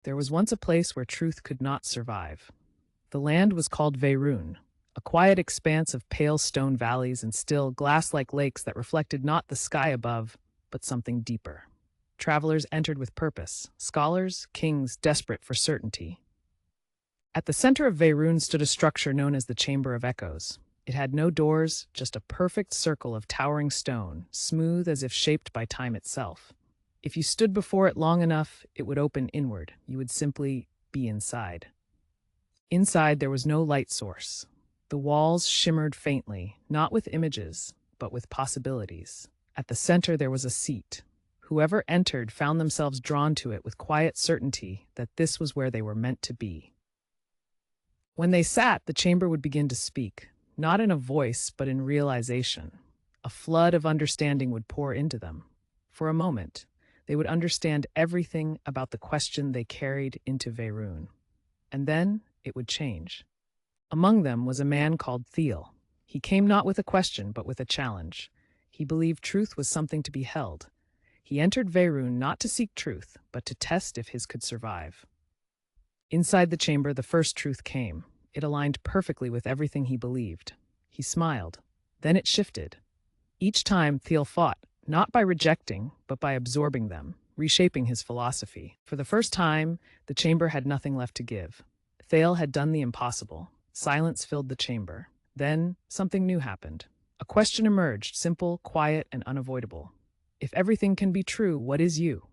There was once a place where truth could not survive. The land was called Veyrun, a quiet expanse of pale stone valleys and still, glass-like lakes that reflected not the sky above, but something deeper. Travelers entered with purpose, scholars, kings desperate for certainty. At the center of Veyrun stood a structure known as the Chamber of Echoes. It had no doors, just a perfect circle of towering stone, smooth as if shaped by time itself. If you stood before it long enough, it would open inward. You would simply be inside. Inside, there was no light source. The walls shimmered faintly, not with images, but with possibilities. At the center, there was a seat. Whoever entered found themselves drawn to it with quiet certainty that this was where they were meant to be. When they sat, the chamber would begin to speak, not in a voice, but in realization. A flood of understanding would pour into them. For a moment, they would understand everything about the question they carried into Veyrun. And then it would change. Among them was a man called Thiel. He came not with a question, but with a challenge. He believed truth was something to be held. He entered Veyrun not to seek truth, but to test if his could survive. Inside the chamber, the first truth came. It aligned perfectly with everything he believed. He smiled. Then it shifted. Each time, Thiel fought, not by rejecting, but by absorbing them, reshaping his philosophy. For the first time, the chamber had nothing left to give. Thiel had done the impossible. Silence filled the chamber. Then, something new happened. A question emerged, simple, quiet, and unavoidable. If everything can be true, what is you?